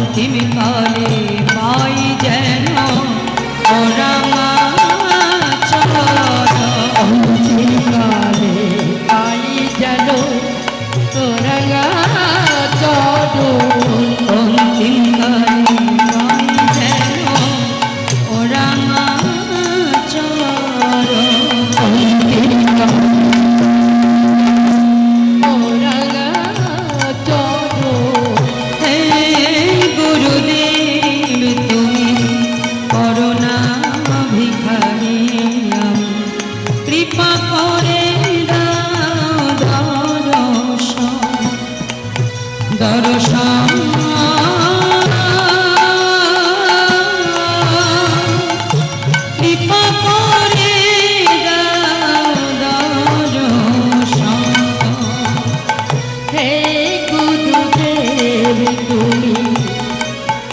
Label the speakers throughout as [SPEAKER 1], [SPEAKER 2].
[SPEAKER 1] অন্তিম কালে পাই যেন ওরাঙা চরণ।
[SPEAKER 2] অন্তিম কালে পাই যেন ওরাঙা চরণ।
[SPEAKER 1] অন্তিম কালে পাই যেন ওরাঙা চরণ।
[SPEAKER 2] অন্তিম কালে ওরাঙা চরণ।
[SPEAKER 1] হে গুরুদেব তুমি করুণা ভিখারি আমি, কৃপা করে দাও দর্শন দর্শন। কৃপা করে দাও দর্শন।
[SPEAKER 2] হে গুরুদেব তুমি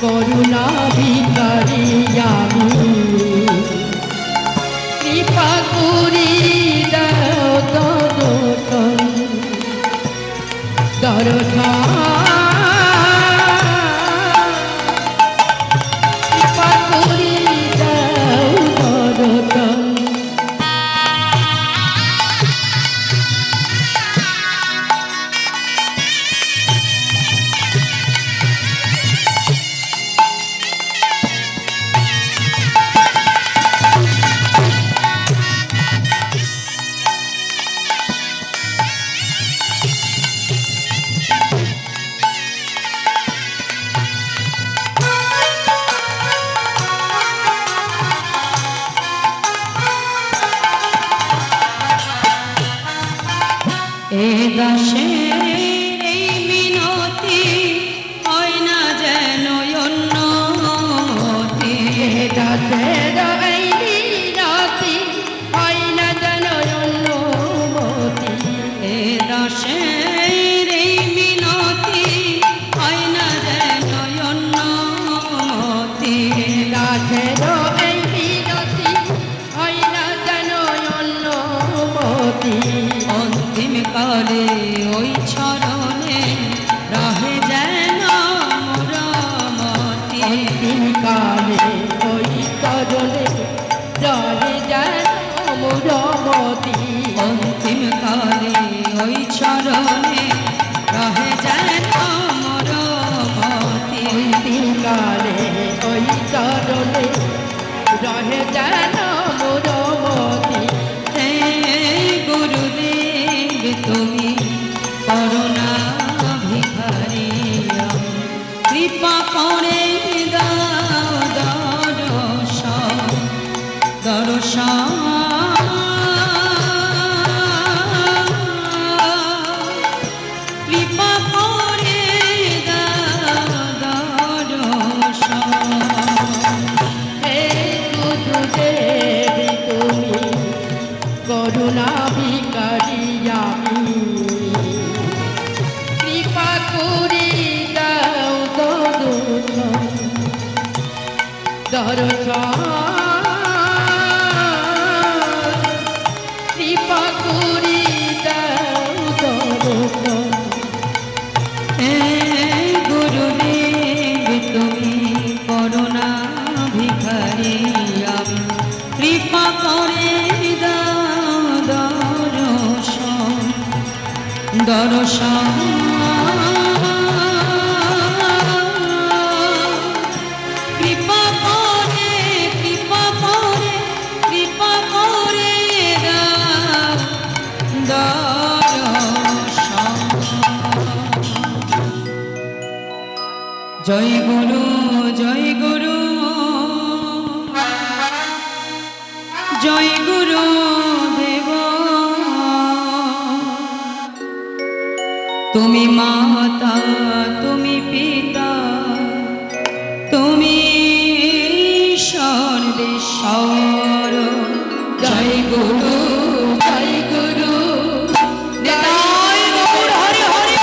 [SPEAKER 2] করুণা ভিখারি আমি, কৃপা করি দাও দর্শন দর্শন। কৃপা করি দাও দর্শন।
[SPEAKER 1] এ দাসের এই মিনতি হয় না যেন অন্যমতি।
[SPEAKER 2] দাসের এই মিনতি হয় না যেন অন্যমতি।
[SPEAKER 1] এ দাসের এই মিনতি হয় না যেন অন্যমতি।
[SPEAKER 2] দাসের এই মিনতি হয় না যেন অন্যমতি।
[SPEAKER 1] অন্তিম কালে ওই চরণে রহে যেন মোর মতি।
[SPEAKER 2] অন্তিম কালে ওই চরণে রহে যেন মোর মতি।
[SPEAKER 1] অন্তিম কালে ওই চরণে রহে যেন মোর মতি।
[SPEAKER 2] অন্তিম কালে ওই চরণে রহে যেন মোর মতি।
[SPEAKER 1] হে গুরুদেব তুমি করুণা ভিখারি আমি, কৃপা করে দাও দর্শন দর্শন। কৃপা করে দাও দর্শন।
[SPEAKER 2] হে গুরুদেব তুমি করুণা ভিখারি আমি, কৃপা করি দাও দর্শন দর্শন। কৃপা করি দাও দর্শন।
[SPEAKER 1] হে গুরুদেব তুমি করুণা ভিখারি আমি, কৃপা করে দাও দর্শন দর্শন। কৃপা করে কৃপা করে কৃপা করে দাও দর্শন। জয় গুরু জয় গুরু জয় গুরু দেব। তুমি মাতা তুমি পিতা তুমি সর্বেশ্বর। জয় গুরু
[SPEAKER 2] জয় গুরু
[SPEAKER 1] জয় গৌর হরি হরি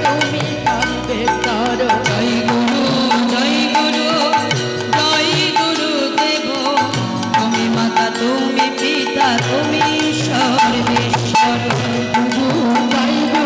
[SPEAKER 2] তুমি সর্বেশ্বর।
[SPEAKER 1] জয় গুরু জয় গুরু জয় গুরু দেব। তুমি মাতা তুমি পিতা তুমি সর্বেশ্বর।
[SPEAKER 2] জয় গুরু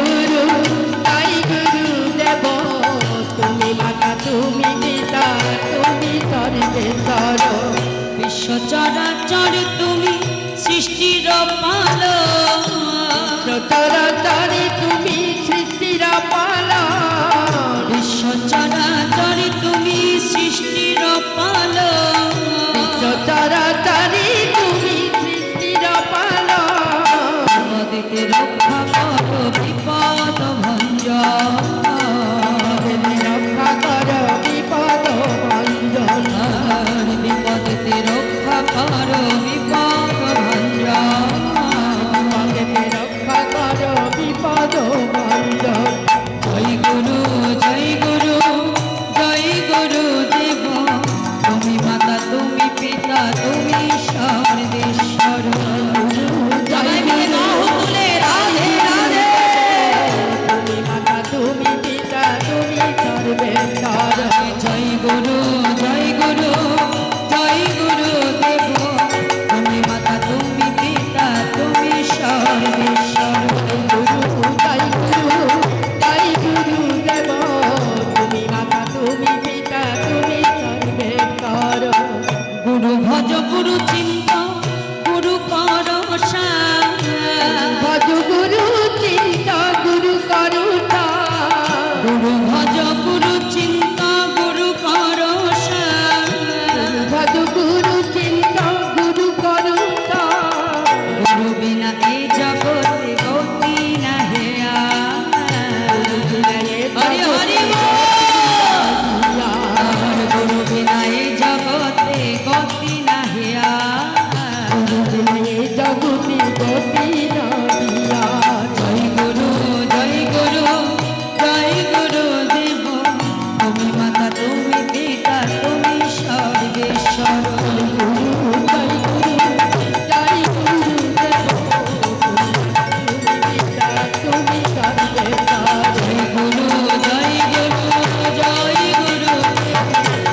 [SPEAKER 2] সর্বেশ্বর
[SPEAKER 1] গুরু জয় গুরু জয় গুরু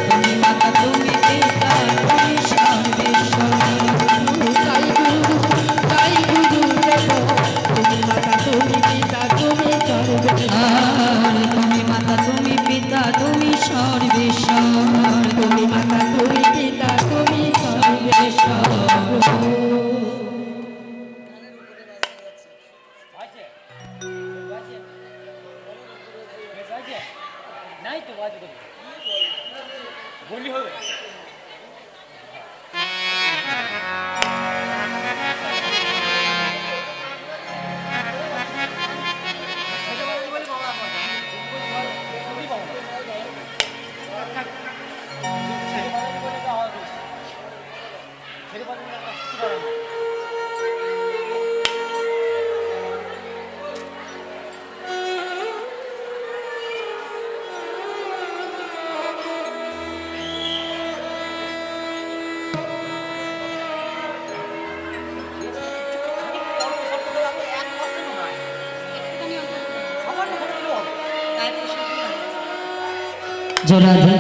[SPEAKER 1] তুমি মাতা তুমি পিতা তুমি সর্বেশ্বর
[SPEAKER 2] জয় গুরু দেব তুমি মাতা তুমি পিতা তুমি সর্বেশ্বর
[SPEAKER 1] আর তুমি মাতা তুমি পিতা তুমি সর্বেশ্বর
[SPEAKER 2] তুমি মাতা তুমি পিতা তুমি সর্বেশ্বর
[SPEAKER 3] নাই তো বাজে তো বলি হবে
[SPEAKER 1] জোরাধে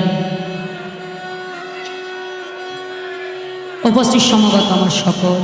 [SPEAKER 1] উপস্থিত সমগত আমার সকল